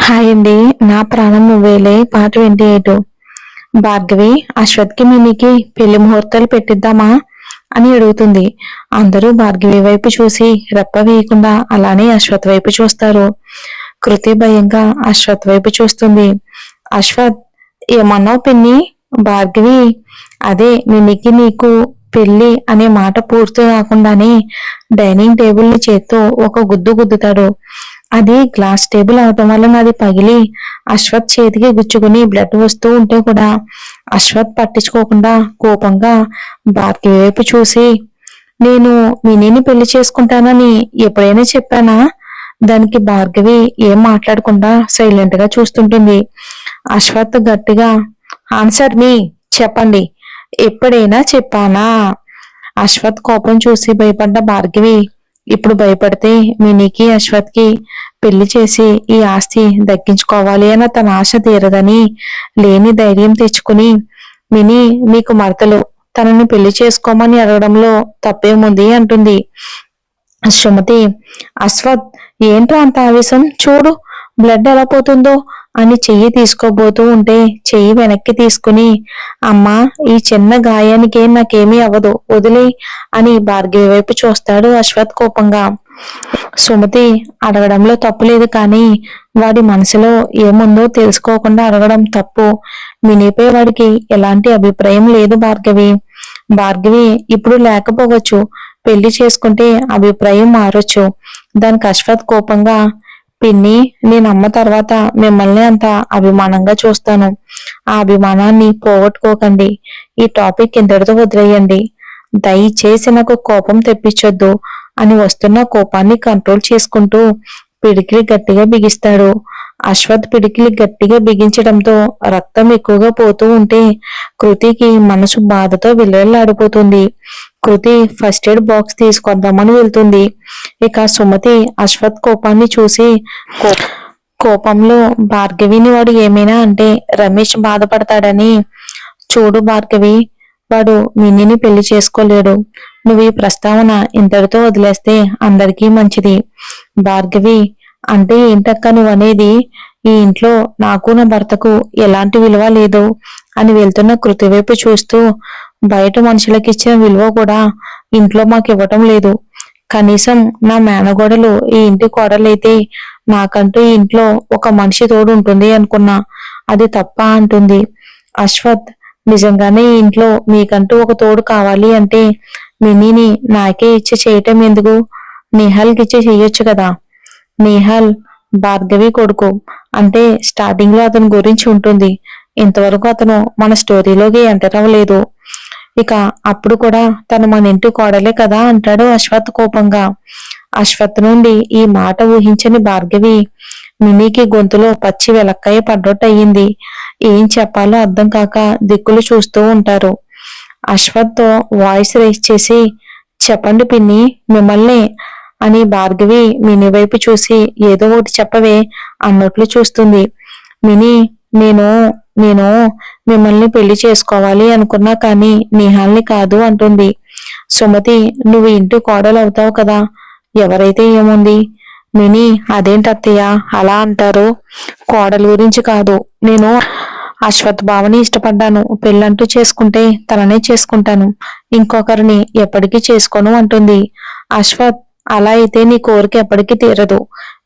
Hi అండి. నా ప్రాణం నువ్వేలే పాట 28. భార్గవి అశ్వత్కి మినికి పెళ్లి ముహూర్తాలు పెట్టిద్దామా అని అడుగుతుంది. అందరూ భార్గవి వైపు చూసి రెప్ప వేయకుండా అలానే అశ్వత్ వైపు చూస్తారు. కృతి భయంగా అశ్వత్ వైపు చూస్తుంది. అశ్వత్, ఏమన్నావు పిన్ని? భార్గవి, అదే మినికి నీకు పెళ్లి అనే మాట పూర్తి కాకుండానే డైనింగ్ టేబుల్ ని చేత్తో ఒక గుద్దు గుద్దుతాడు. అది గ్లాస్ టేబుల్ అవటం వల్ల అది పగిలి అశ్వత్ చేతికి గుచ్చుకుని బ్లడ్ వస్తూ ఉంటే కూడా అశ్వత్ పట్టించుకోకుండా కోపంగా భార్గవి వైపు చూసి, నేను మినీని పెళ్లి చేసుకుంటానని ఎప్పుడైనా చెప్పానా? దానికి భార్గవి ఏం మాట్లాడకుండా సైలెంట్ గా చూస్తుంటుంది. అశ్వత్ గట్టిగా, ఆన్సర్ మీ, చెప్పండి, ఎప్పుడైనా చెప్పానా? అశ్వత్ కోపం చూసి భయపడ్డ భార్గవి, ఇప్పుడు భయపడితే మినీకి అశ్వత్కి పెళ్లి చేసి ఈ ఆస్తి దక్కించుకోవాలి అన్న తన ఆశ తీరదని లేని ధైర్యం తెచ్చుకుని, మినీ నీకు మరతలు, తనని పెళ్లి చేసుకోమని అడగడంలో తప్పేముంది అంటుంది. సుమతి, అశ్వత్, ఏంట్రా అంత ఆవేశం? చూడు బ్లడ్ ఎలా పోతుందో అని చెయ్యి తీసుకోబోతూ ఉంటే చెయ్యి వెనక్కి తీసుకుని, అమ్మా, ఈ చిన్న గాయానికి నాకేమీ అవ్వదు, వదిలే అని భార్గవి వైపు చూస్తాడు అశ్వత్ కోపంగా. సుమతి, అడగడంలో తప్పులేదు కానీ వాడి మనసులో ఏముందో తెలుసుకోకుండా అడగడం తప్పు. మినీపై వాడికి ఎలాంటి అభిప్రాయం లేదు భార్గవి. భార్గవి ఇప్పుడు లేకపోవచ్చు, పెళ్లి చేసుకుంటే అభిప్రాయం మారొచ్చు. దానికి అశ్వత్ కోపంగా, పిన్ని, నేను అమ్మ తర్వాత మిమ్మల్ని అంత అభిమానంగా చూస్తాను. ఆ అభిమానాన్ని పోగొట్టుకోకండి. ఈ టాపిక్ ఇంతటితో వదిలేయండి. దయచేసి నాకు కోపం తెప్పించొద్దు అని వస్తున్న కోపాన్ని కంట్రోల్ చేసుకుంటూ పిడికిలి గట్టిగా బిగిస్తాడు. అశ్వత్ పిడికిలి గట్టిగా బిగించడంతో రక్తం ఎక్కువగా పోతూ ఉంటే కృతికి మనసు బాధతో విలవిల్లాడిపోతుంది. కృతి ఫస్ట్ ఎయిడ్ బాక్స్ తీసుకొద్దామని వెళ్తుంది. ఇక సుమతి అశ్వత్ కోపాన్ని చూసి కోపంలో, భార్గవిని వాడు ఏమైనా అంటే రమేష్ బాధపడతాడని, చూడు భార్గవి, వాడు మినీని పెళ్లి చేసుకోలేడు. నువ్వు ఈ ప్రస్తావన ఇంతటితో వదిలేస్తే అందరికీ మంచిది. భార్గవి, అంటే ఏంటక్క నువ్వనేది? ఈ ఇంట్లో నాకు నా భర్తకు ఎలాంటి విలువ లేదు అని వెళ్తున్న కృతి వైపు చూస్తూ, బయట మనుషులకు ఇచ్చిన విలువ కూడా ఇంట్లో మాకు ఇవ్వటం లేదు. కనీసం నా మేనగోడలు ఈ ఇంటి కోడలైతే నాకంటూ ఈ ఇంట్లో ఒక మనిషి తోడు ఉంటుంది అనుకున్నా, అది తప్ప అంటుంది. అశ్వత్, నిజంగానే ఈ ఇంట్లో మీకంటూ ఒక తోడు కావాలి అంటే మినీని నాకే ఇచ్చి చేయటం ఎందుకు? నిహాల్కి ఇచ్చి చెయ్యొచ్చు కదా. నిహాల్ భార్గవి కొడుకు, అంటే స్టార్టింగ్ లో అతని గురించి ఉంటుంది. ఇంతవరకు అతను మన స్టోరీలోకి ఎంటర్ అవ్వలేదు. ఇక అప్పుడు కూడా తను మన ఇంటి కోడలే కదా అంటాడు అశ్వత్ కోపంగా. అశ్వత్ నుండి ఈ మాట ఊహించని భార్గవి మినీకి గొంతులో పచ్చి వెలక్కాయ పడ్డట్టు అయ్యింది. ఏం చెప్పాలో అర్థం కాక దిక్కులు చూస్తూ ఉంటారు. అశ్వత్ తో వాయిస్ రేస్ చేసి, చెప్పండి పిన్ని, మిమ్మల్ని అని భార్గవి మినీ వైపు చూసి, ఏదో ఒకటి చెప్పవే అన్నట్లు చూస్తుంది. మినీ, నేను నేను మిమ్మల్ని పెళ్లి చేసుకోవాలి అనుకున్నా కానీ నిహాల్ని కాదు అంటుంది. సుమతి, నువ్వు ఇంటి కోడలు అవుతావు కదా, ఎవరైతే ఏముంది? మినీ, అదేంటి అత్తయ్య అలా అంటారు? కోడలు గురించి కాదు, నేను అశ్వత్ బావని ఇష్టపడ్డాను. పెళ్ళంటూ చేసుకుంటే తననే చేసుకుంటాను, ఇంకొకరిని ఎప్పటికీ చేసుకోను అంటుంది. అశ్వత్, అలా అయితే నీ కోరిక ఎప్పటికీ తీరదు.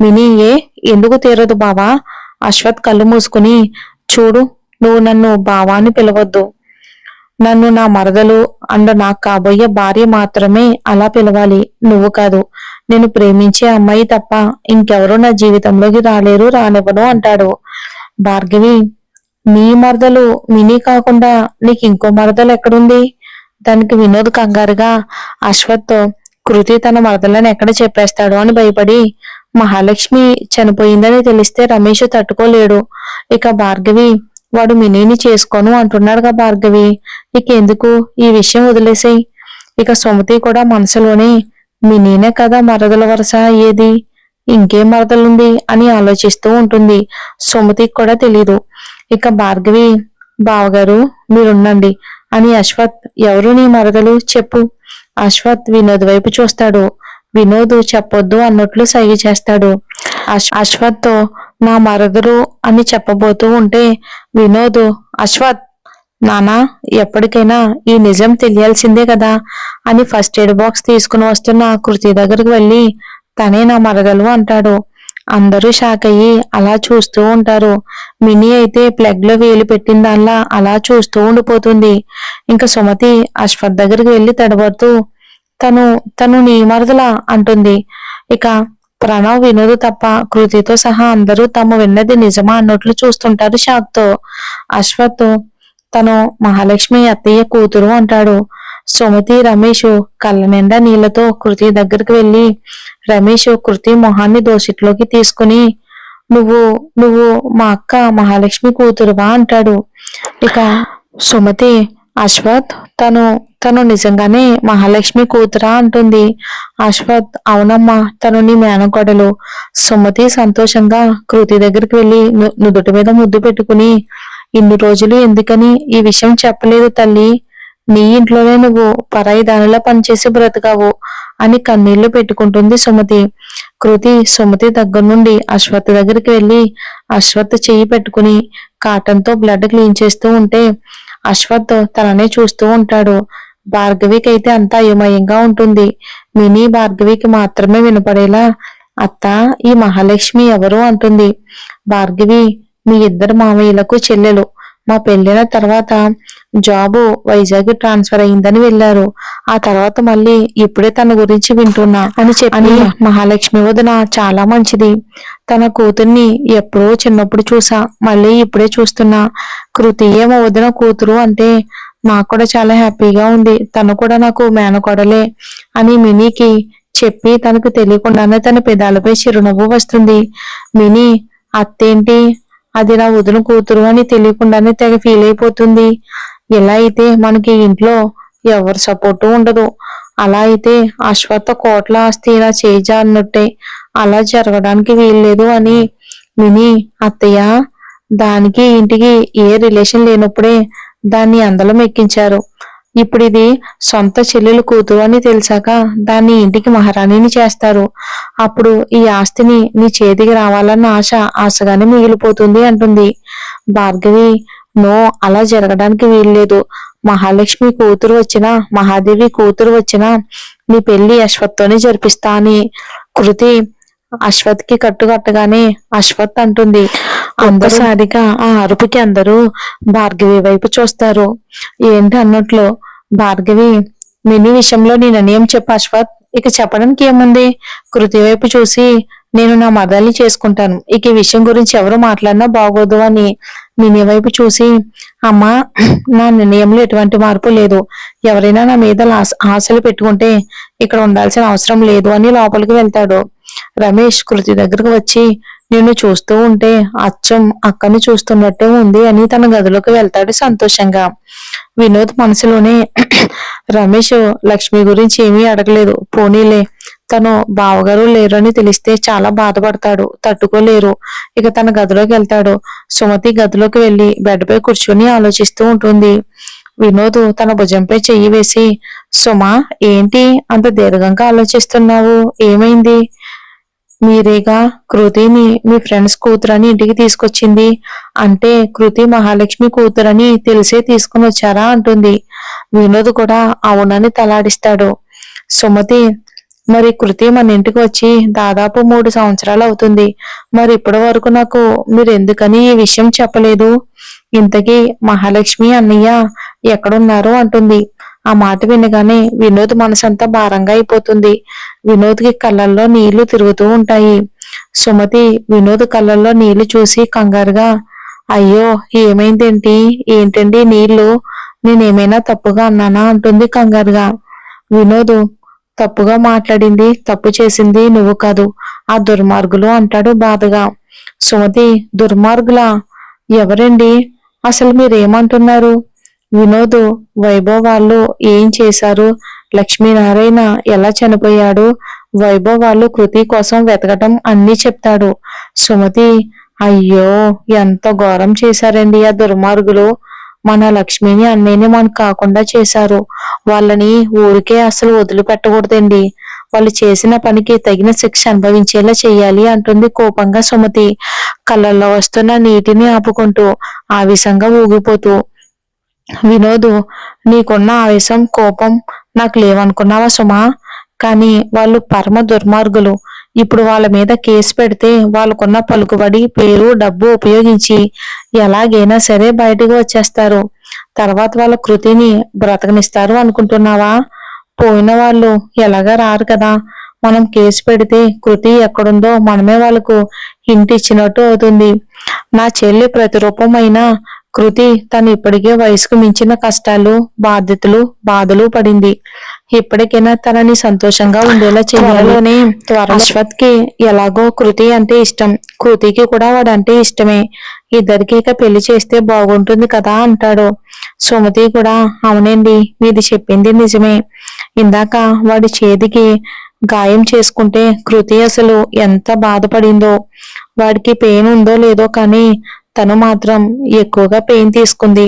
మినీ, ఎందుకు తీరదు బావా? అశ్వత్ కళ్ళు మూసుకుని, చూడు, నువ్వు నన్ను బావాని పిలవద్దు. నన్ను నా మరదలు అండ్ నాకు కాబోయే భార్య మాత్రమే అలా పిలవాలి, నువ్వు కాదు. నేను ప్రేమించే అమ్మాయి తప్ప ఇంకెవరూ నా జీవితంలోకి రాలేరు, రానివ్వను అంటాడు. భార్గవి, నీ మరదలు మినీ కాకుండా నీకు ఇంకో మరదలు ఎక్కడుంది? దానికి వినోద్ కంగారుగా అశ్వత్, కృతి తన మరదలని ఎక్కడ చెప్పేస్తాడో అని భయపడి, మహాలక్ష్మి చనిపోయిందని తెలిస్తే రమేష్ తట్టుకోలేడు. ఇక భార్గవి, వాడు మినీని చేసుకోను అంటున్నాడుగా భార్గవి, ఇక ఎందుకు ఈ విషయం వదిలేసాయి. ఇక సుమతి కూడా మనసులోనే, మినీనే కదా మరదల వరుస అయ్యేది, ఇంకేం మరదలుంది అని ఆలోచిస్తూ ఉంటుంది. సుమతికి కూడా తెలీదు. ఇక భార్గవి, బావగారు మీరుండండి అని అశ్వత్, ఎవరు నీ మరదలు చెప్పు. అశ్వత్ వినోద్ వైపు చూస్తాడు. వినోద్ చెప్పొద్దు అన్నట్లు సైగ చేస్తాడు. అశ్వత్ నా మరదలు అని చెప్పబోతూ ఉంటే వినోద్, అశ్వత్, నానా, ఎప్పటికైనా ఈ నిజం తెలియాల్సిందే కదా అని ఫస్ట్ ఎయిడ్ బాక్స్ తీసుకుని వస్తున్న కృతి దగ్గరికి వెళ్ళి తనే నా మరదలు అంటాడు. అందరూ షాక్ అయ్యి అలా చూస్తూ ఉంటారు. మినీ అయితే ప్లగ్ లో వేలు పెట్టిన దానిలా అలా చూస్తూ ఉండిపోతుంది. ఇంకా సుమతి అశ్వత్ దగ్గరికి వెళ్ళి తడబడుతూ తను తను నీ మరదలా అంటుంది. ఇక ప్రణవ్, వినోద్ తప్ప కృతితో సహా అందరూ తాము విన్నది నిజమా అన్నట్లు చూస్తుంటారు షాక్ తో. అశ్వత్ తను మహాలక్ష్మి అత్తయ్య కూతురు అంటాడు. సుమతి, రమేష్ కళ్ళ నిండా నీళ్లతో కృతి దగ్గరికి వెళ్ళి రమేష్ కృతి మొహాన్ని దోసిట్లోకి తీసుకుని నువ్వు నువ్వు మా అక్క మహాలక్ష్మి కూతురువా అంటాడు. ఇక సుమతి, అశ్వత్ తను తను నిజంగానే మహాలక్ష్మి కూతురా అంటుంది. అశ్వత్, అవునమ్మా, తను నీ మేనకోడలు. సుమతి సంతోషంగా కృతి దగ్గరికి వెళ్ళి నుదుటి మీద ముద్దు పెట్టుకుని ఇన్ని రోజులు ఎందుకని ఈ విషయం చెప్పలేదు తల్లి, నీ ఇంట్లోనే నువ్వు పరాయి దానిలా పనిచేసి బ్రతకావు అని కన్నీళ్లు పెట్టుకుంటుంది సుమతి. కృతి సుమతి దగ్గర నుండి అశ్వత్ దగ్గరికి వెళ్ళి అశ్వత్ చెయ్యి పెట్టుకుని కాటన్తో బ్లడ్ క్లీన్ చేస్తూ ఉంటే అశ్వత్ తననే చూస్తూ ఉంటాడు. భార్గవికి అయితే అంతా అయోమయంగా ఉంటుంది. మినీ భార్గవికి మాత్రమే వినపడేలా అత్త, ఈ మహాలక్ష్మి ఎవరు అంటుంది. భార్గవి మీ ఇద్దరు మామయ్యలకు చెల్లెలు. మా పెళ్ళైన తర్వాత జాబు వైజాగ్ ట్రాన్స్ఫర్ అయిందని వెళ్లారు. ఆ తర్వాత మళ్ళీ ఇప్పుడే తన గురించి వింటున్నా అని చెప్పి మహాలక్ష్మి వదిన చాలా మంచిది. తన కూతుర్ని ఎప్పుడో చిన్నప్పుడు చూసా, మళ్ళీ ఇప్పుడే చూస్తున్నా. కృతి ఏమో వదిన కూతురు అంటే నాకు కూడా చాలా హ్యాపీగా ఉంది. తను కూడా నాకు మేనకోడలే అని మినీకి చెప్పి తనకు తెలియకుండానే తన పెదాలపై చిరునవ్వు వస్తుంది. మినీ, అత్తేంటి, అది నా వదిన కూతురు అని తెలియకుండానే తెగ ఫీల్ అయిపోతుంది. ఇలా అయితే మనకి ఇంట్లో ఎవరి సపోర్టు ఉండదు. అలా అయితే అశ్వత్థ కోట్ల ఆస్తి ఇలా చేజారినట్టే, అలా జరగడానికి వీల్లేదు అని మినీ, అత్తయ్య, దానికి ఇంటికి ఏ రిలేషన్ లేనప్పుడే దాన్ని అందలం ఎక్కించారు. ఇప్పుడు ఇది సొంత చెల్లెలు కూతురు అని తెలిసాక దాన్ని ఇంటికి మహారాణిని చేస్తారు. అప్పుడు ఈ ఆస్తిని నీ చేతికి రావాలన్న ఆశగానే మిగిలిపోతుంది అంటుంది. భార్గవి, నో, అలా జరగడానికి వీల్లేదు. మహాలక్ష్మి కూతురు వచ్చినా, మహాదేవి కూతురు వచ్చినా నీ పెళ్లి అశ్వత్తోనే జరిపిస్తా అని కృతి అశ్వత్ కి కట్టుకట్టగానే అశ్వత్ అంటుంది. ఒక్కసారిగా ఆ అరుపుకి అందరూ భార్గవి వైపు చూస్తారు. ఏంటి అన్నట్లు భార్గవి, మినీ విషయంలో నీ నిర్ణయం చెప్పు అశ్వత్, ఇక చెప్పడానికి ఏముంది. కృతి వైపు చూసి నేను నా మదల్ని చేసుకుంటాను, ఇక ఈ విషయం గురించి ఎవరు మాట్లాడినా బాగోదు అని మినీ వైపు చూసి అమ్మా, నా నిర్ణయంలో ఎటువంటి మార్పు లేదు. ఎవరైనా నా మీద ఆశలు పెట్టుకుంటే ఇక్కడ ఉండాల్సిన అవసరం లేదు అని లోపలికి వెళ్తాడు. రమేష్ కృతి దగ్గరకు వచ్చి నిన్ను చూస్తూ ఉంటే అచ్చం అక్కని చూస్తున్నట్టే ఉంది అని తన గదిలోకి వెళ్తాడు సంతోషంగా. వినోద్ మనసులోనే రమేష్ లక్ష్మి గురించి ఏమీ అడగలేదు, పోనీలే, తను బావగారు లేరు అని తెలిస్తే చాలా బాధపడతాడు, తట్టుకోలేరు. ఇక తన గదిలోకి వెళ్తాడు. సుమతి గదిలోకి వెళ్లి బెడ్ పై కూర్చుని ఆలోచిస్తూ ఉంటుంది. వినోద్ తన భుజంపై చెయ్యి వేసి సుమా, ఏంటి అంత దీర్ఘంగా ఆలోచిస్తున్నావు, ఏమైంది. మీరేగా కృతిని మీ ఫ్రెండ్స్ కూతురని ఇంటికి తీసుకొచ్చింది, అంటే కృతి మహాలక్ష్మి కూతురని తెలిసే తీసుకుని వచ్చారా అంటుంది. వినోద్ కూడా అవునని తలాడిస్తాడు. సుమతి, మరి కృతి మన ఇంటికి వచ్చి దాదాపు 3 సంవత్సరాలు అవుతుంది. మరి ఇప్పటి వరకు నాకు మీరు ఎందుకని ఈ విషయం చెప్పలేదు. ఇంతకీ మహాలక్ష్మి అన్నయ్య ఎక్కడున్నారు అంటుంది. ఆ మాట వినగానే వినోద్ మనసంతా భారంగా అయిపోతుంది. వినోద్కి కళ్ళల్లో నీళ్లు తిరుగుతూ ఉంటాయి. సుమతి వినోద్ కళ్ళల్లో నీళ్లు చూసి కంగారుగా, అయ్యో, ఏంటండి నీళ్లు, నేనేమైనా తప్పుగా అన్నానా అంటుంది కంగారుగా. వినోద్, తప్పుగా మాట్లాడింది, తప్పు చేసింది నువ్వు కాదు, ఆ దుర్మార్గులు అంటాడు బాధగా. సుమతి, దుర్మార్గులా? ఎవరండి, అసలు మీరేమంటున్నారు. వినోద్, వైభవ్ వాళ్ళు ఏం చేశారు, లక్ష్మీనారాయణ ఎలా చనిపోయాడు, వైభవ్ వాళ్ళు కృతి కోసం వెతకటం అన్నీ చెప్తాడు. సుమతి, అయ్యో, ఎంత ఘోరం చేశారండి ఆ దుర్మార్గులు. మన లక్ష్మిని అన్నయ్యని మనకు కాకుండా చేశారు. వాళ్ళని ఊరికే అసలు వదిలిపెట్టకూడదండి. వాళ్ళు చేసిన పనికి తగిన శిక్ష అనుభవించేలా చెయ్యాలి అంటుంది కోపంగా సుమతి, కళ్ళల్లో వస్తున్న నీటిని ఆపుకుంటూ, ఆవేశంగా ఊగిపోతూ. వినోదు, నీకున్న ఆవేశం, కోపం నాకు లేవనుకున్నావా సుమా? కానీ వాళ్ళు పరమ దుర్మార్గులు. ఇప్పుడు వాళ్ళ మీద కేసు పెడితే వాళ్ళకున్న పలుకుబడి, పేరు, డబ్బు ఉపయోగించి ఎలాగైనా సరే బయటకు వచ్చేస్తారు. తర్వాత వాళ్ళ కృతిని బ్రతకనిస్తారు అనుకుంటున్నావా? పోయిన వాళ్ళు ఎలాగా రారు కదా. మనం కేసు పెడితే కృతి ఎక్కడుందో మనమే వాళ్ళకు హింట్ ఇచ్చినట్టు అవుతుంది. నా చెల్లి ప్రతిరూపమైన కృతి తను ఇప్పటికే వయసుకు మించిన కష్టాలు, బాధ్యతలు, బాధలు పడింది. ఇప్పటికైనా తనని సంతోషంగా ఉండేలా చేయాలోనే. అశ్వత్ కి ఎలాగో కృతి అంటే ఇష్టం, కృతికి కూడా వాడంటే ఇష్టమే. ఇద్దరికి ఇక పెళ్లి చేస్తే బాగుంటుంది కదా అంటాడు. సుమతి కూడా, అవునండి, మీది చెప్పింది నిజమే. ఇందాక వాడి చేతికి గాయం చేసుకుంటే కృతి అసలు ఎంత బాధపడిందో. వాడికి పెయిన్ ఉందో లేదో కానీ తను మాత్రం ఎక్కువగా పెయిన్ తీసుకుంది.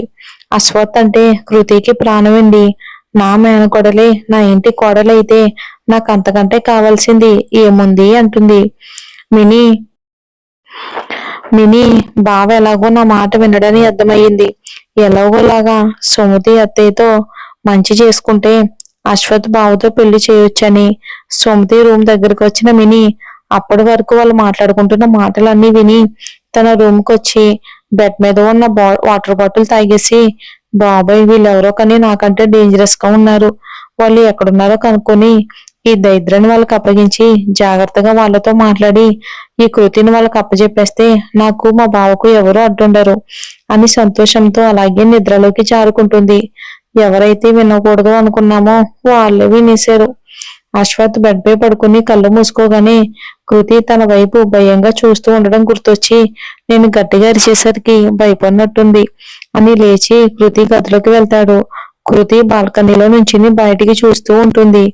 అశ్వత్ అంటే కృతికి ప్రాణమండి. నా మేనకోడలే నా ఇంటి కోడలైతే నాకు అంతకంటే కావాల్సింది ఏముంది అంటుంది. మినీ మినీ బావ ఎలాగో నా మాట వినడని అర్థమయ్యింది. ఎలాగోలాగా సుమతి అత్తయ్యతో మంచి చేసుకుంటే అశ్వత్ బావతో పెళ్లి చేయొచ్చని. సుమతి రూమ్ దగ్గరకు వచ్చిన మినీ అప్పటి వరకు వాళ్ళు మాట్లాడుకుంటున్న మాటలన్నీ విని తన రూమ్ కి వచ్చి బెడ్ మీద ఉన్న వాటర్ బాటిల్ తాగేసి, బాబాయ్ వీళ్ళెవరో కానీ నాకంటే డేంజరస్ గా ఉన్నారు, వాళ్ళు ఎక్కడున్నారో కనుక్కొని ఈ దరిద్రాన్ని వాళ్ళకి అప్పగించి జాగ్రత్తగా వాళ్ళతో మాట్లాడి ఈ కృతిని వాళ్ళకి అప్పచెప్పేస్తే నాకు మా బావకు ఎవరూ అడ్డుండరు అని సంతోషంతో అలాగే నిద్రలోకి జారుకుంటుంది. ఎవరైతే వినకూడదు అనుకున్నామో వాళ్ళే వినేశారు. అశ్వత్ బెడ్ పై పడుకుని కళ్ళు మూసుకోగానే కృతి తన వైపు భయంగా చూస్తూ ఉండడం గుర్తొచ్చి, నేను గట్టిగా అరిచేసరికి భయపడినట్టుంది అని లేచి కృతి గదిలోకి వెళ్తాడు. కృతి బాల్కనీలో నుంచి బయటికి చూస్తూ ఉంటుంది.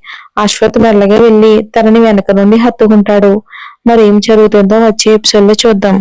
అశ్వత్ మెల్లగా వెళ్లి తనని వెనక నుండి హత్తుకుంటాడు. మరేం జరుగుతుందో వచ్చే ఎపిసోడ్ లో చూద్దాం.